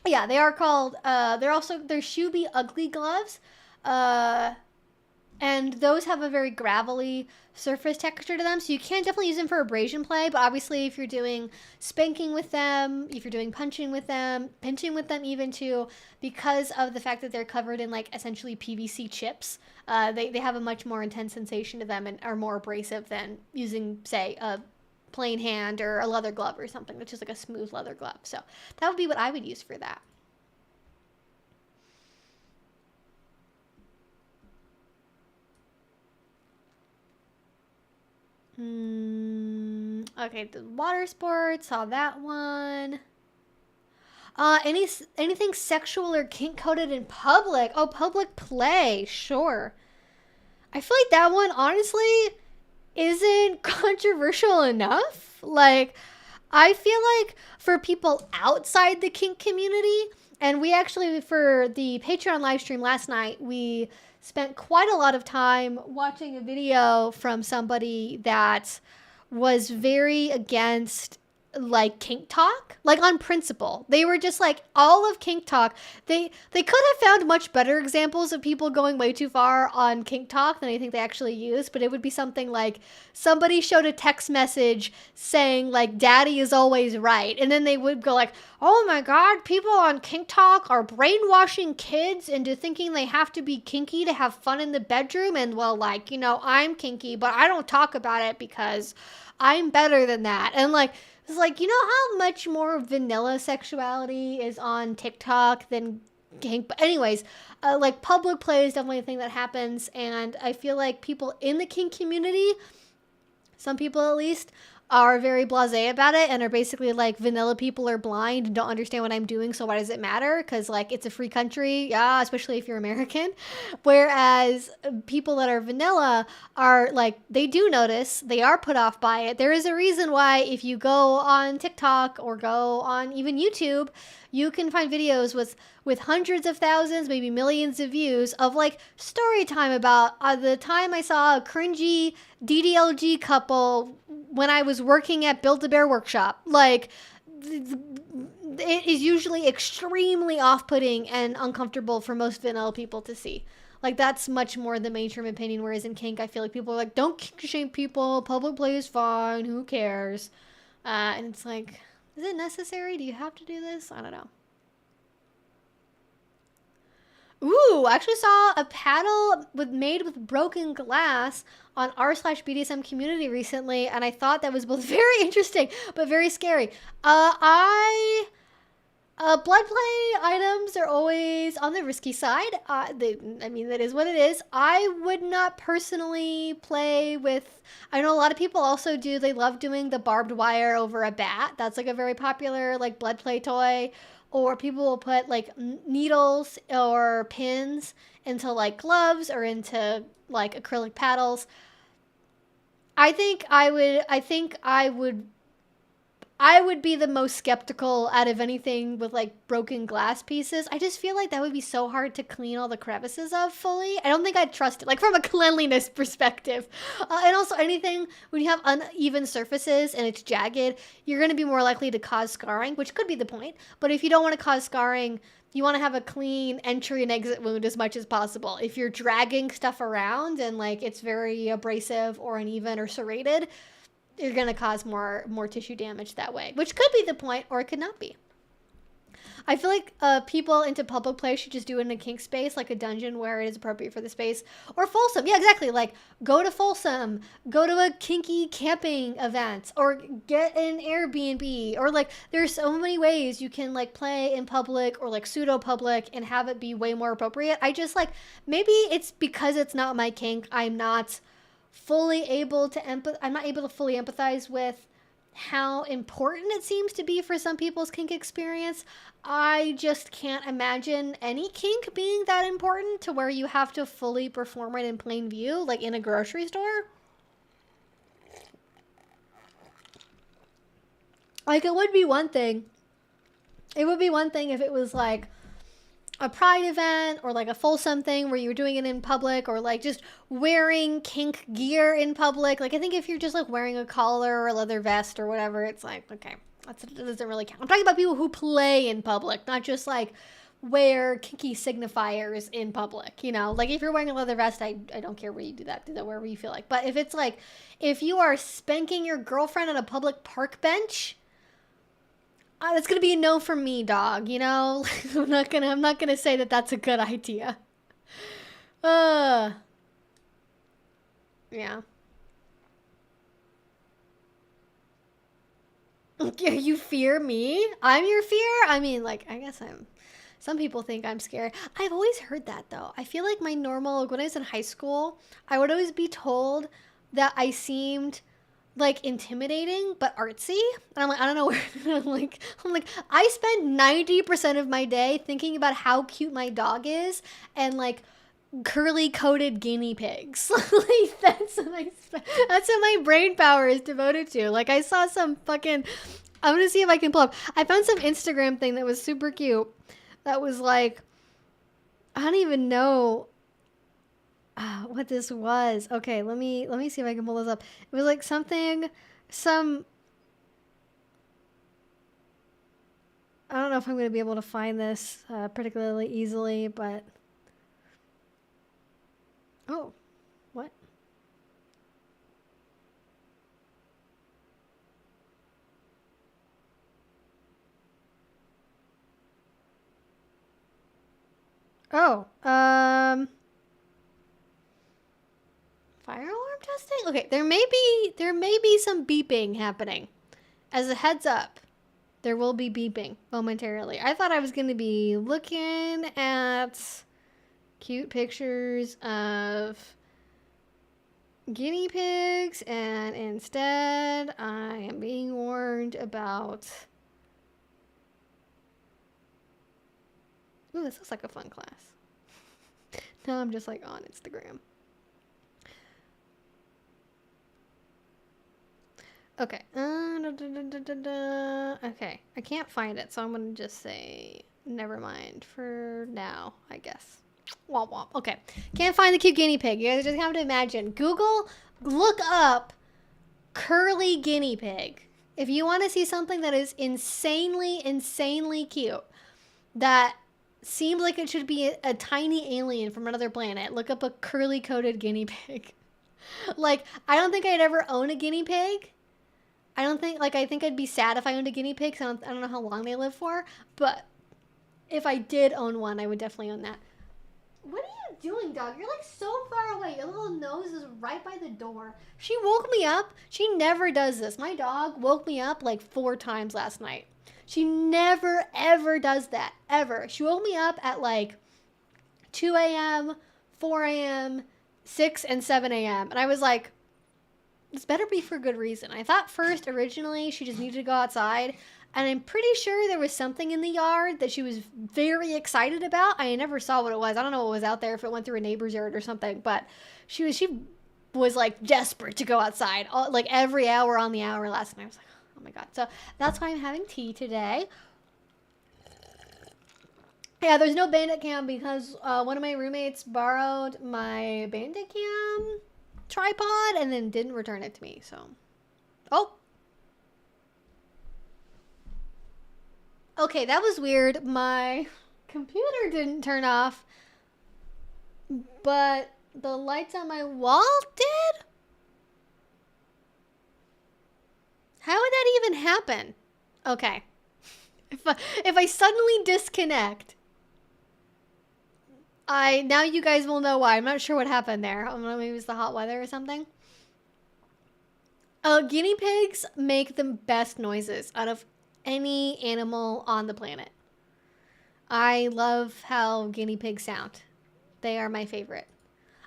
A: Yeah, they are called, they're Shoeby Ugly gloves, and those have a very gravelly surface texture to them, so you can definitely use them for abrasion play, but obviously if you're doing spanking with them, if you're doing punching with them, pinching with them even too, because of the fact that they're covered in like essentially PVC chips, they have a much more intense sensation to them and are more abrasive than using, say, a plain hand or a leather glove or something that's just like a smooth leather glove. So that would be what I would use for that. Okay, the water sports, saw that one. Anything sexual or kink coded in public? Oh, public play, sure. I feel like that one honestly isn't controversial enough. Like, I feel like for people outside the kink community, and we actually, for the Patreon live stream last night, we spent quite a lot of time watching a video from somebody that was very against like kink talk, like on principle. They were just like, all of kink talk, they could have found much better examples of people going way too far on kink talk than I think they actually used, but it would be something like somebody showed a text message saying like daddy is always right, and then they would go like, oh my god, people on kink talk are brainwashing kids into thinking they have to be kinky to have fun in the bedroom, and well, like, you know, I'm kinky but I don't talk about it because I'm better than that. And like, it's like, you know how much more vanilla sexuality is on TikTok than kink? But anyways, like public play is definitely a thing that happens, and I feel like people in the kink community, some people at least, are very blasé about it and are basically like, vanilla people are blind and don't understand what I'm doing, so why does it matter? Because like, it's a free country, yeah, especially if you're American. Whereas people that are vanilla are like, they do notice, they are put off by it. There is a reason why if you go on TikTok or go on even YouTube, you can find videos with hundreds of thousands, maybe millions of views of like story time about the time I saw a cringy DDLG couple when I was working at Build-A-Bear Workshop. Like, it is usually extremely off-putting and uncomfortable for most vanilla people to see. Like, that's much more the mainstream opinion, whereas in kink, I feel like people are like, don't kink shame people, public play is fine, who cares? And it's like, is it necessary? Do you have to do this? I don't know. Ooh, I actually saw a paddle made with broken glass on r/BDSM community recently, and I thought that was both very interesting but very scary. I Blood play items are always on the risky side. I mean, that is what it is. I would not personally play with... I know a lot of people also do. They love doing the barbed wire over a bat. That's like a very popular like blood play toy. Or people will put like needles or pins into like gloves or into like acrylic paddles. I think I would be the most skeptical out of anything with like broken glass pieces. I just feel like that would be so hard to clean all the crevices of fully. I don't think I'd trust it, like from a cleanliness perspective. And also anything when you have uneven surfaces and it's jagged, you're going to be more likely to cause scarring, which could be the point. But if you don't want to cause scarring, you want to have a clean entry and exit wound as much as possible. If you're dragging stuff around and like it's very abrasive or uneven or serrated, you're going to cause more tissue damage that way, which could be the point or it could not be. I feel like people into public play should just do it in a kink space, like a dungeon where it is appropriate for the space. Or Folsom. Yeah, exactly. Like, go to Folsom. Go to a kinky camping event. Or get an Airbnb. Or, like, there's so many ways you can, like, play in public or, like, pseudo-public and have it be way more appropriate. I just, like, maybe it's because it's not my kink. I'm not able to fully empathize with how important it seems to be for some people's kink experience. I just can't imagine any kink being that important to where you have to fully perform it in plain view, like in a grocery store. Like, it would be one thing. It would be one thing if it was like a pride event or like a Folsom thing where you were doing it in public, or like just wearing kink gear in public. Like, I think if you're just like wearing a collar or a leather vest or whatever, it's like, okay, that doesn't really count. I'm talking about people who play in public, not just like wear kinky signifiers in public, you know? Like, if you're wearing a leather vest, I don't care where you do that wherever you feel like. But if it's like, if you are spanking your girlfriend on a public park bench, that's gonna be a no from me, dog, you know? I'm not gonna say that that's a good idea. Yeah. You fear me? I'm your fear? I mean, like, I guess some people think I'm scared. I've always heard that, though. I feel like when I was in high school, I would always be told that I seemed like intimidating but artsy, and I'm like, I don't know where. I'm like I spend 90% of my day thinking about how cute my dog is and like curly coated guinea pigs. Like, that's what my brain power is devoted to. Like, I saw some fucking, I'm gonna see if I can pull up, I found some Instagram thing that was super cute that was like, I don't even know what this was. Okay, let me see if I can pull this up. It was like I don't know if I'm going to be able to find this particularly easily, but oh, what? Oh, fire alarm testing? Okay, there may be some beeping happening. As a heads up, there will be beeping momentarily. I thought I was going to be looking at cute pictures of guinea pigs, and instead I am being warned about... Ooh, this looks like a fun class. Now I'm just like on Instagram. Okay. Okay. I can't find it, so I'm gonna just say never mind for now, I guess. Womp womp. Okay. Can't find the cute guinea pig. You guys just have to imagine. Look up curly guinea pig. If you want to see something that is insanely cute, that seems like it should be a tiny alien from another planet, look up a curly coated guinea pig. Like, I don't think I'd ever own a guinea pig. I think I'd be sad if I owned a guinea pig, because I don't know how long they live for. But if I did own one, I would definitely own that. What are you doing, dog? You're like so far away. Your little nose is right by the door. She woke me up. She never does this. My dog woke me up like 4 times last night. She never, ever does that. Ever. She woke me up at like 2 a.m., 4 a.m., 6 and 7 a.m. And I was like, this better be for good reason. I thought first, originally, she just needed to go outside. And I'm pretty sure there was something in the yard that she was very excited about. I never saw what it was. I don't know what was out there, if it went through a neighbor's yard or something. But she was like desperate to go outside, like every hour on the hour last night. I was like, oh my God. So that's why I'm having tea today. Yeah, there's no Bandit Cam because one of my roommates borrowed my Bandit Cam tripod and then didn't return it to me. So, oh. Okay, that was weird. My computer didn't turn off, but the lights on my wall did? How would that even happen? Okay. If I suddenly disconnect, now you guys will know why. I'm not sure what happened there. I don't know, maybe it was the hot weather or something. Guinea pigs make the best noises out of any animal on the planet. I love how guinea pigs sound. They are my favorite.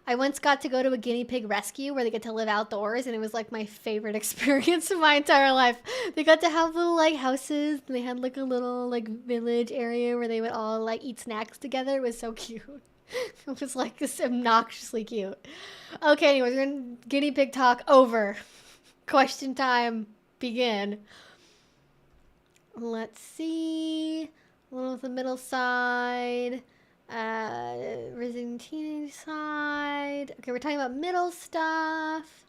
A: I once got to go to a guinea pig rescue where they get to live outdoors, and it was like my favorite experience of my entire life. They got to have little like houses, and they had like a little like village area where they would all like eat snacks together. It was so cute. It was like this obnoxiously cute. Okay, anyways, we're gonna guinea pig talk over. Question time, begin. Let's see. A little of the middle side. Resident teenage side. Okay, we're talking about middle stuff.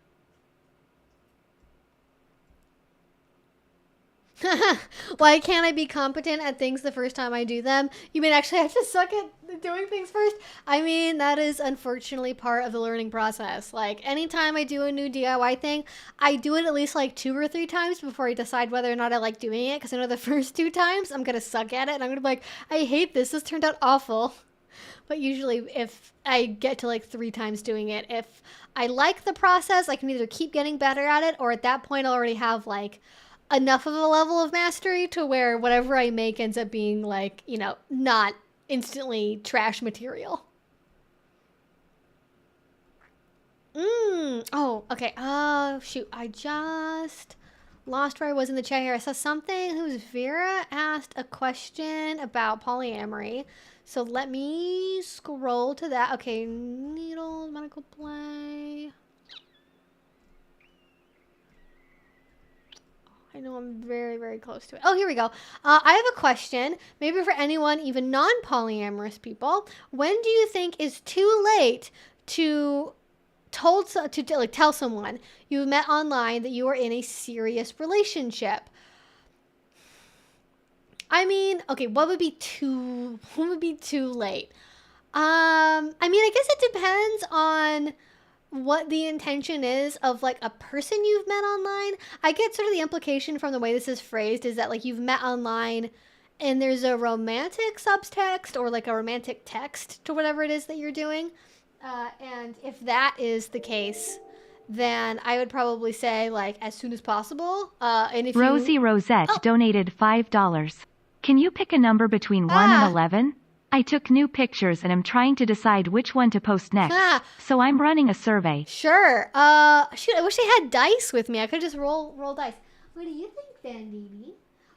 A: Why can't I be competent at things the first time I do them? You mean actually have to suck at doing things first? I mean, that is unfortunately part of the learning process. Like, anytime I do a new DIY thing, I do it at least like 2 or 3 times before I decide whether or not I like doing it. Because I know the first 2 times, I'm going to suck at it. And I'm going to be like, I hate this. This turned out awful. But usually if I get to like 3 times doing it, if I like the process, I can either keep getting better at it, or at that point I already have like enough of a level of mastery to where whatever I make ends up being like, you know, not instantly trash material. Oh, okay. Oh, shoot. I just lost where I was in the chat here. I saw something. Who's Vera asked a question about polyamory. So let me scroll to that. Okay, needle, medical play. I know I'm very, very close to it. Oh, here we go. I have a question, maybe for anyone, even non-polyamorous people. When do you think is too late to tell someone you've met online that you are in a serious relationship? I mean, okay, what would be too late? I mean, I guess it depends on what the intention is of like a person you've met online. I get sort of the implication from the way this is phrased is that like you've met online and there's a romantic subtext or like a romantic text to whatever it is that you're doing. And if that is the case, then I would probably say like as soon as possible. And if
B: Rosie Rosette donated $5. Can you pick a number between 1 and 11? I took new pictures and I'm trying to decide which one to post next. So I'm running a survey.
A: Sure. Shoot, I wish I had dice with me. I could just roll dice. What do you think, Banditi?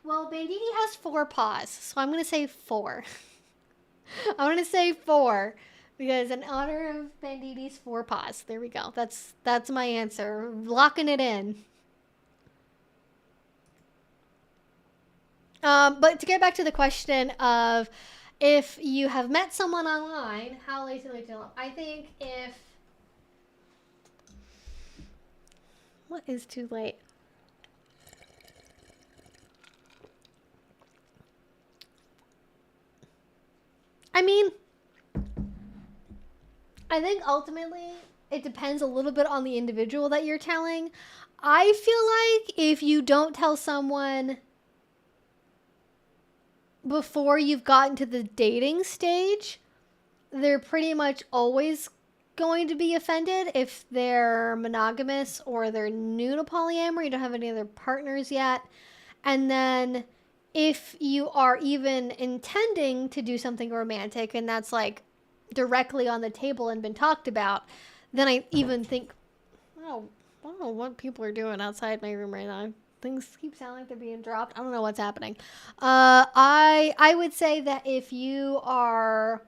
A: Well, Banditi has 4 paws, so I'm going to say 4. I'm going to say 4 because in honor of Banditi's 4 paws. There we go. That's my answer. Locking it in. But to get back to the question of if you have met someone online, how late is it to love? I think if... What is too late? I mean, I think ultimately it depends a little bit on the individual that you're telling. I feel like if you don't tell someone before you've gotten to the dating stage, they're pretty much always going to be offended if they're monogamous or they're new to polyamory, you don't have any other partners yet. And then if you are even intending to do something romantic and that's like directly on the table and been talked about, then I even think, oh, I don't know what people are doing outside my room right now. Things keep sounding like they're being dropped. I don't know what's happening. I would say that if you are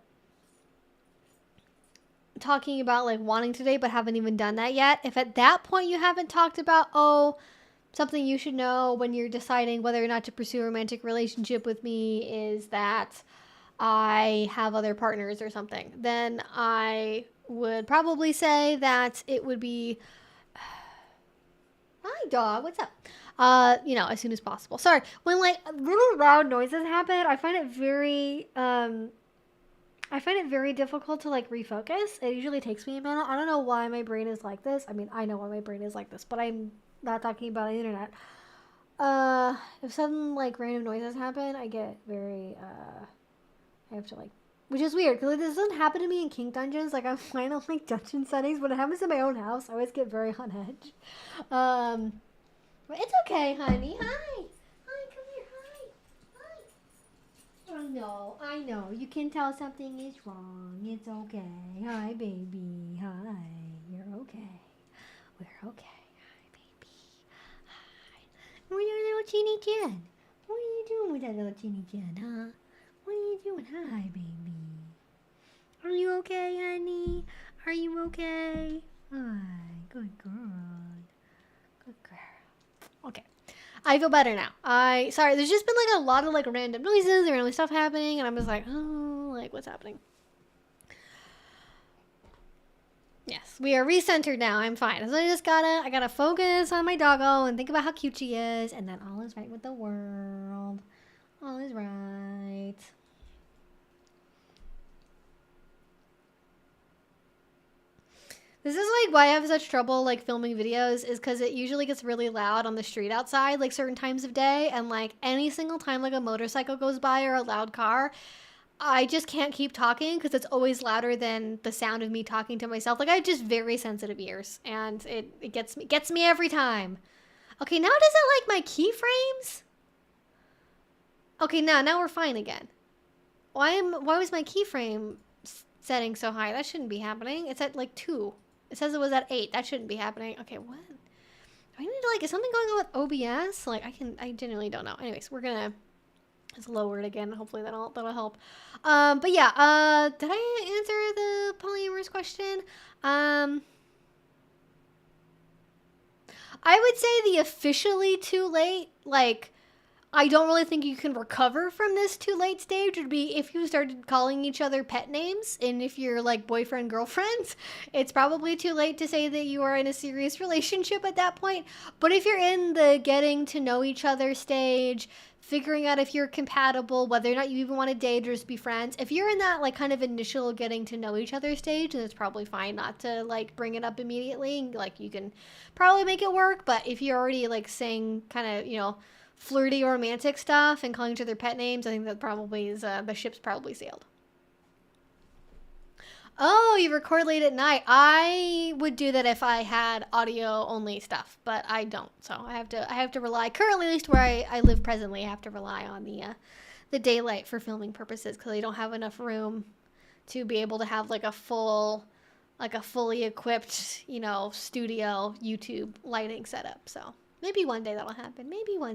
A: talking about like wanting to date but haven't even done that yet, if at that point you haven't talked about, oh, something you should know when you're deciding whether or not to pursue a romantic relationship with me is that I have other partners or something, then I would probably say that it would be, hi dog, what's up? As soon as possible. Sorry, when like little loud noises happen, I find it very difficult to like refocus. It usually takes me a minute. I don't know why my brain is like this. I mean, I know why my brain is like this, but I'm not talking about the internet. If sudden like random noises happen, I get very I have to like, which is weird because this doesn't happen to me in kink dungeons. Like I'm fine on like dungeon settings, but it happens in my own house. I always get very on edge. But it's okay, honey. Hi, come here. Hi. I know. You can tell something is wrong. It's okay. Hi, baby. Hi. You're okay. We're okay. Hi, baby. Hi. Where's your little teeny chin? What are you doing with that little teeny chin, huh? What are you doing? Hi, baby. Are you okay, honey? Are you okay? Hi. Good girl. Good girl. Okay. I feel better now. Sorry, there's just been like a lot of like random noises and random stuff happening, and I'm just like, oh, like what's happening? Yes, we are recentered now. I'm fine. So I gotta focus on my doggo and think about how cute she is, and then all is right with the world. All is right. This is like why I have such trouble like filming videos, is because it usually gets really loud on the street outside like certain times of day, and like any single time like a motorcycle goes by or a loud car, I just can't keep talking because it's always louder than the sound of me talking to myself. Like I have just very sensitive ears, and it gets me every time. Okay, now does it like my keyframes? Okay, now we're fine again. Why was my keyframe setting so high? That shouldn't be happening. It's at like 2. It says it was at 8. That shouldn't be happening. Okay, what? Do I need to like, is something going on with OBS? Like I genuinely don't know. Anyways, we're gonna just lower it again. Hopefully that'll help. But yeah, did I answer the polyamorous question? I would say the officially too late, like, I don't really think you can recover from this too late stage would be if you started calling each other pet names, and if you're like boyfriend, girlfriends, it's probably too late to say that you are in a serious relationship at that point. But if you're in the getting to know each other stage, figuring out if you're compatible, whether or not you even want to date or just be friends, if you're in that like kind of initial getting to know each other stage, then it's probably fine not to like bring it up immediately. Like you can probably make it work. But if you're already like saying kind of, flirty romantic stuff and calling each other pet names, I think that probably is the ship's probably sailed. Oh, you record late at night. I would do that if I had audio only stuff, but I don't. So I have to rely, currently at least where I live presently, I have to rely on the daylight for filming purposes because I don't have enough room to be able to have like a fully equipped, studio YouTube lighting setup. So maybe one day that'll happen. Maybe one